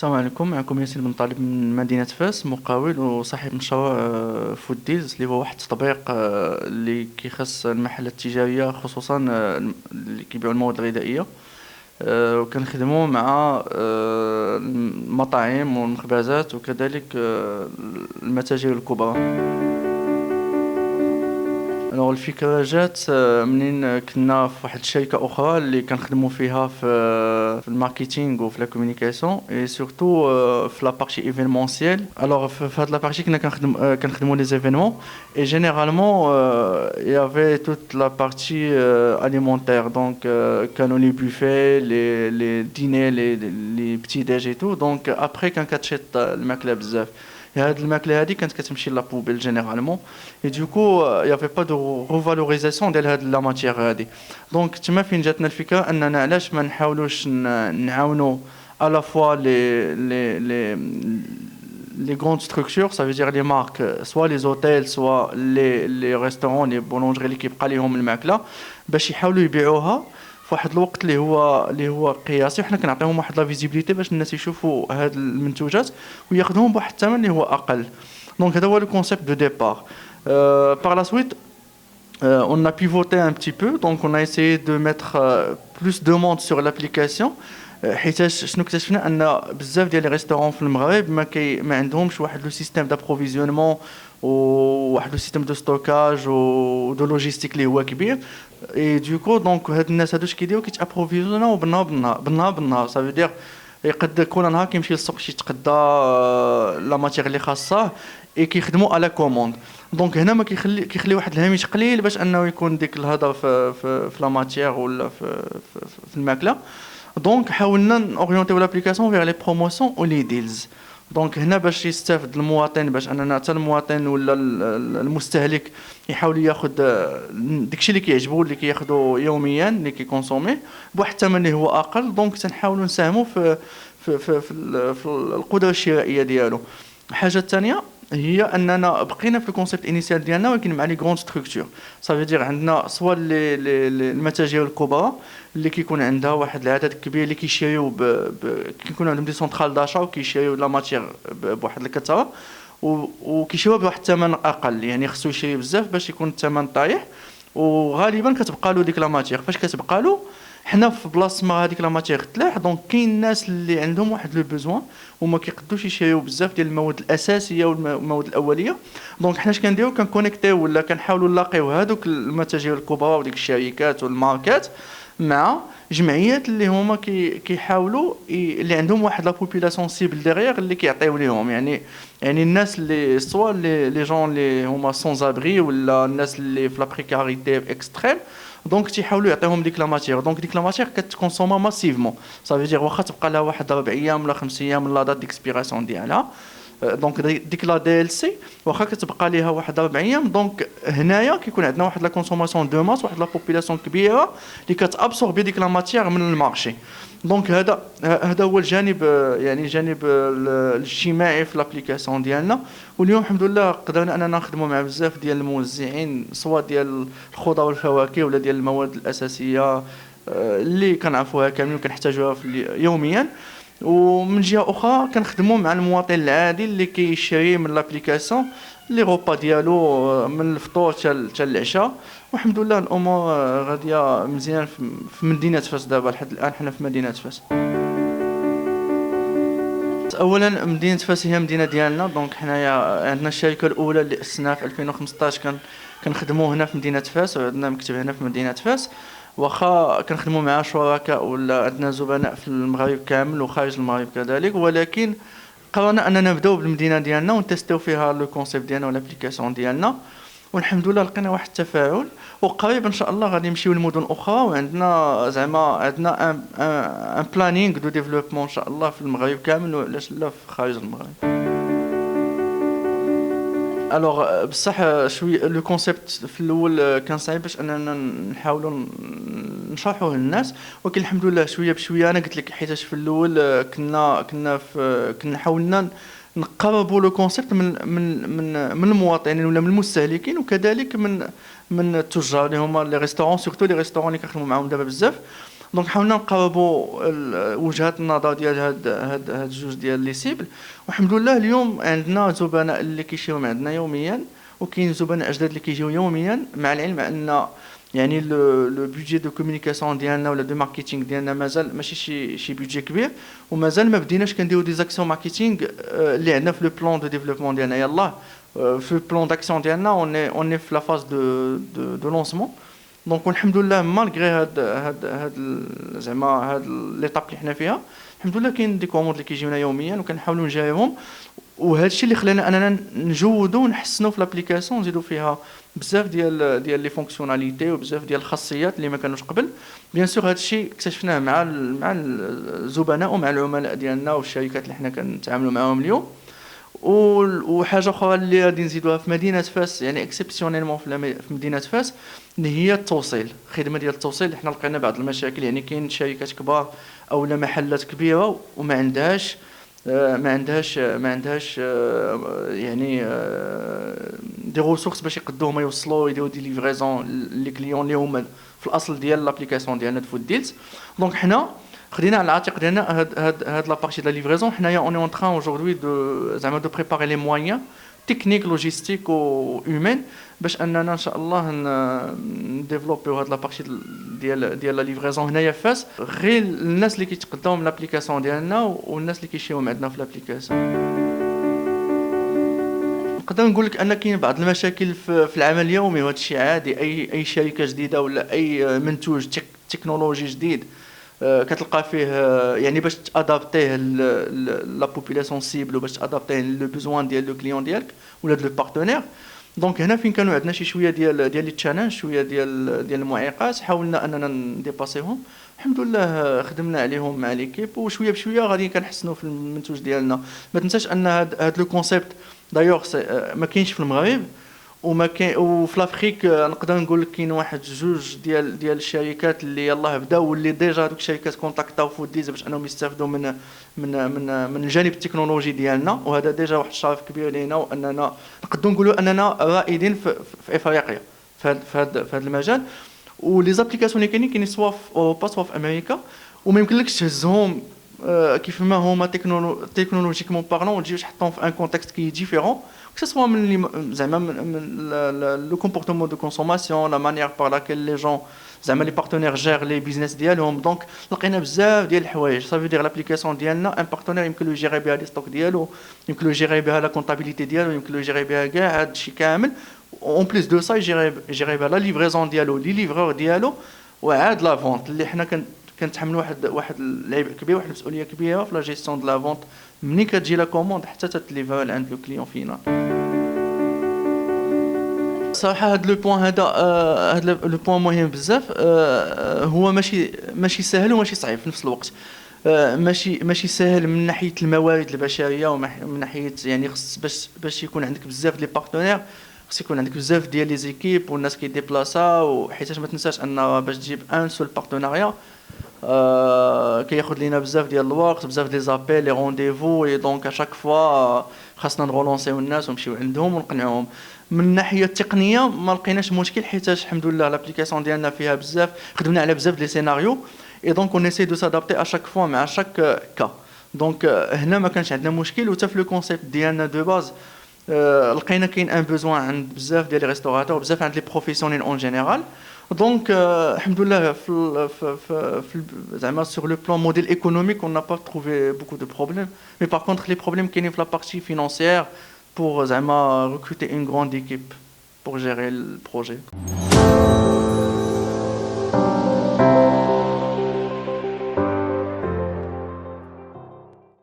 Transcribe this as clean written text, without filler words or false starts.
السلام عليكم. معكم ياسين بن طالب من مدينة فاس، مقاول وصاحب مشروع فود ديلز اللي هو واحد التطبيق اللي كيخص المحلات التجارية، خصوصا اللي كيبيعوا المواد الغذائية. وكنخدموا مع المطاعم والمخبزات وكذلك المتاجر الكبرى. الوغ الفكرة جات منين كنا في واحد الشركة أخرى اللي كنخدموا فيها في الماركتينغ وفي لا كومونيكاسيون اي سورتو في لا بارتي ايفينمونسيال. الوغ في هاد لا بارتي كنا كنخدموا لي زيفينمون اي جينيرالمون يافي توت لا بارتي اليمونتير. دونك كانوا لي بوفي لي ديني لي بتي ديج اي تو. دونك ابخي كان كتشيط الماكلة بزاف. هاد الماكله هادي كانت كتمشي لا بوبيل جينيرالمون اي دوكو يافي با دو ريفالوريزاسيون ديال هاد لا ماتيير هادي. دونك تما فين جاتنا الفكره اننا علاش ما نحاولوش نعاونوا على فوا لي غروند ستركتور، ça veut dire les marques, soit les hôtels soit les restaurants les boulangeries اللي كيبقى ليهم الماكله باش يحاولوا يبيعوها في واحد الوقت اللي هو قياسي، وحنا كنعطيهم واحد لا فيزيبيليتي باش الناس يشوفوا هاد المنتوجات وياخذوهم بواحد الثمن اللي هو اقل. دونك هذا هو لو كونسيبت دو ديبار. Par la suite, on a pivoté un petit peu, donc on a essayé de mettre plus de monde sur l'application. حيتاش شنو اكتشفنا ان بزاف ديال لي ريستورون في المغرب ما عندهمش واحد لو سيستيم دابروفيزيونمون وواحد لو سيستيم دو ستوكاج و دو لوجيستيك اللي هو كبير. اي دوكو دونك هاد الناس هادو اش كيديروا كيتابروفيزيوناو بالنهار سافو دير يقد كل نهار كيمشي للسوق شي يتقدى لا ماتيغ اللي خاصه اي كيخدموا على كوموند. دونك هنا ما كيخلي واحد الهامش قليل باش انه يكون ديك الهضره في لا ماتيغ ولا في الماكله. دونك حاولنا نورينتيو لابليكاسيون فيغ لي بروموسيون و لي ديلز. دونك هنا باش يستافد المواطن، باش اننا حتى المواطن ولا المستهلك يحاول ياخذ داكشي اللي كيعجبو اللي كياخذو يوميا اللي كيكونسومي بواحد الثمن اللي هو اقل. دونك تنحاولوا نساهموا في القدره الشرائيه ديالو. الحاجه الثانيه هي اننا بقينا في الكونسيبت انيسيال ديالنا ولكن مع لي غروند ستركتور. صافي دير عندنا سوا المتاجر الكبرى اللي كيكون عندها واحد العدد كبير اللي كيشريو كيكون عندهم دي سونطرال داشا وكيشريو لا ماتيير بواحد الكثره وكيشريوها بواحد الثمن اقل، يعني خصو يشري بزاف باش يكون الثمن طايح. وغالبا كتبقى له ديك لا ماتيير. فاش كتبقى له حنا في بلاصه ما هذيك لا ماتيير تلاح، دونك كاين الناس اللي عندهم واحد لو بوزوان وما كيقدوش يشريو بزاف ديال المواد الاساسيه والمواد الاوليه. دونك حنا اش كنديرو كنكونيكتيو ولا كنحاولوا نلاقيو هذوك المتاجر الكبرى وديك الشركات والماركات مع جمعيات اللي هما كيحاولوا اللي عندهم واحد لا بوبولاسيون سيبل ديغيغ اللي كيعطيو ليهم، يعني الناس اللي سوا لي جون اللي هما سون زابري ولا الناس اللي في لا بريكاريتي اكستريم. دونك تيحاولوا يعطيهم ديك لا ماتيير. دونك ديك لا ماتيير كتكونسوما ماسيفمون، صافي دير واخا تبقى لها واحد 4 ايام ولا 5 ايام من لا دات ديكسبيراسيون ديالها. دونك ديك لا دي ال سي واخا كتبقى ليها واحد 4 ايام. دونك هنايا كيكون عندنا واحد لا كونسوماسيون دو ماس، واحد لا بوبولاسيون كبيره اللي كتابسوربي ديك لا ماتيير من المارشي. دونك هذا هو الجانب، يعني الجانب الاجتماعي في لابليكاسيون ديالنا. واليوم الحمد لله قدرنا اننا نخدموا مع بزاف ديال الموزعين سواء ديال الخضر والفواكه ولا ديال المواد الاساسيه اللي كنعرفوها كاملين وكنحتاجوها يوميا. ومن جهه اخرى كنخدموا مع المواطن العادي اللي كيشري من لابليكاسيون لي غوبا ديالو من الفطور حتى العشاء. والحمد لله الامور غاديه مزيان في مدينه فاس. دابا لحد الان حنا في مدينه فاس. اولا مدينه فاس هي مدينه ديالنا. دونك حنايا عندنا الشركه الاولى اللي اسسناها في 2015 كنخدموا هنا في مدينه فاس وعندنا مكتب هنا في مدينه فاس. واخا كنخدموا مع شركاء ولا عندنا زبناء في المغرب كامل وخارج المغرب كذلك، ولكن قررنا اننا نبداو بالمدينه ديالنا ونتستيو فيها لو كونسيبت ديالنا والابليكاسيون ديالنا. والحمد لله لقينا واحد التفاعل، وقريب ان شاء الله غادي نمشيو لمدن اخرى. وعندنا زعما عندنا ان بلانينغ دو ديفلوبمون ان شاء الله في المغرب كامل وعلاش لا في خارج المغرب. الوغ بصح شويه لو كونسيبت في الاول كان صعيب باش اننا نحاولوا نشرحوه للناس، ولكن الحمد لله شويه بشويه. انا قلت لك حيتاش في الاول كنا حاولنا نقربوا لو كونسيبت من المواطنين ولا من المستهلكين، وكذلك من التجار اللي هما لي ريستورون، سورتو لي ريستورون اللي كنخدموا معاهم دابا بزاف. دونك حاولنا نقربوا وجهات النظر ديال هاد الجوج ديال لي سيبل. والحمد لله اليوم عندنا زبناء اللي كيشريو من عندنا يوميا، وكاين زبناء جداد اللي كيجيو يوميا، مع العلم ان يعني لو بودجي دو كومونيكاسيون ديالنا ولا دو ماركتينغ ديالنا مازال ماشي شي بودجي كبير، ومازال ما بديناش كنديرو دي زاكسيون ماركتينغ اللي عندنا في لو بلان دو ديفلوبمون ديالنا. يلاه في البلان داكسيون ديالنا اون في لا فاز دو لونسمون. دونك الحمد لله مالغري هاد زعما هاد ليطاب اللي حنا فيها، الحمد لله كاين دي كوموند اللي كيجيونا يوميا وكنحاولوا نجاوبهم. وهذا الشيء اللي خلانا اننا نجودوا ونحسنوا في لابليكاسيون، نزيدوا فيها بزاف ديال لي فونكسيوناليتي وبزاف ديال الخاصيات اللي ما كانوش قبل. بيان سور هذا الشيء اكتشفناه مع الزبناء ومع العملاء ديالنا والشركات اللي حنا كنتعاملوا معاهم اليوم. وحاجه اخرى اللي غادي نزيدوها في مدينه فاس، يعني اكسبسيونيلمون في مدينه فاس، اللي هي التوصيل، الخدمه ديال التوصيل. حنا لقينا بعض المشاكل، يعني كاين شركات كبار او محلات كبيره وما عندهاش يعني دي ريسورس باش يقدوهم يوصلوا يديروا دي ليفريزون لي كليون اللي هما في الاصل ديال لابليكاسيون ديالنا فود ديلز. دونك حنا خدينا على العاتق ديالنا هاد لا بارتي ديال ليفريزون. حنايا اون اون تران اجوردي زعما دو بريباري لي مويان تكنيك لوجيستيك و هيومان باش اننا ان شاء الله نديفلوبيو هاد لا بارتي ديال لا ليفريزون هنايا في فاس، غير الناس اللي كيتقداو من لابليكاسيون ديالنا والناس اللي كيشريو عندنا في لابليكاسيون. نقدر نقول لك ان كاين بعض المشاكل في العمل اليومي، وهذا الشيء عادي. اي شركه جديده ولا اي منتوج تكنولوجي جديد كتلقى فيه يعني باش تادابتيه لا بوبولاسيون سيبل وباش تادابتيه لو بوزوان ديال لو كليون ديالك ولا لو بارتنير. دونك هنا فين كانوا عندنا شويه ديال لي تشالنج، شويه ديال المعيقات، حاولنا اننا نديباسيهم. الحمد لله خدمنا عليهم مع ليكيب، وشويه بشويه غادي كنحسنوا في المنتوج ديالنا. ما تنساش ان هاد لو كونسيبت دايوغ ما كاينش في المغرب وما كاين، وفي لافريك نقدر نقول لك كاين واحد جوج ديال الشركات اللي يلاه بداو، واللي ديجا دوك الشركات كونتاكتاو فوديز باش انهم يستافدوا من الجانب التكنولوجي ديالنا. وهذا ديجا واحد الشرف كبير لينا، واننا نقدروا نقولوا اننا رائدين في افريقيا في هذا المجال. ولي زابليكاسيون اللي كاينين سوا في اوروبا سوا في امريكا، وما يمكنلكش تهزهم كيف ما هما تكنولوجيكمون بارلون وتجي تحطهم في ان كونتكست كي ديفيرون، que ce soit زعما le comportement de consommation, la manière par laquelle les gens زعما les partenaires gèrent les business ديالهم. دونك لقينا بزاف ديال الحوايج. صافي دير لابليكاسيون ديالنا ان بارتنير يمكن له يجيري بها لي ستوك ديالو، يمكن له يجيري بها لا كونطابيليتي ديالو، يمكن له يجيري بها كاع هذا الشيء كامل. اون بليس دو سا يجيري بها لا ليفريزون ديالو، لي ليفرور ديالو، وعاد لا فونت اللي حنا كنتحملوا واحد العيب كبير، واحد المسؤوليه كبيره في لا جيستيون دو لا فونت منين كتجي لا كوموند حتى تتليفر عند لو كليون فينال. صراحه هذا لو بوين هذا لو بوين مهم بزاف. هو ماشي سهل وماشي صعيب في نفس الوقت. ماشي سهل من ناحيه الموارد البشريه ومن ناحيه يعني خص باش يكون عندك بزاف لي بارتنير، خص يكون عندك بزاف ديال لي زيكيب والناس كيديبلاسا. وحيتاش ما تنساش ان باش تجيب ان سول بارتناريا كياخذ لينا بزاف ديال الوقت، بزاف دي زابيل لي رونديفو. اي دونك اشاك فوا خاصنا نرولونسيو الناس ونمشيو عندهم ونقنعوهم. من الناحيه التقنيه ما لقيناش مشكل، حيتاش الحمد لله لابليكاسيون ديالنا فيها بزاف، خدمنا على بزاف دي سيناريو. اي دونك اون اسي دو سادابتي اشاك فوا مع شاك كا. دونك هنا ما كانش عندنا مشكل. وتا في لو كونسيبت ديالنا دو باز لقينا كاين ان بوزوان عند بزاف ديال لي ريستوراتور، بزاف عند لي بروفيسيونيل اون جينيرال. دونك الحمد لله في زعما sur le plan modèle économique on n'a pas trouvé beaucoup de problèmes, mais par contre les problèmes كاينين في la partie financière pour زعما recruter une grande équipe pour gérer le projet.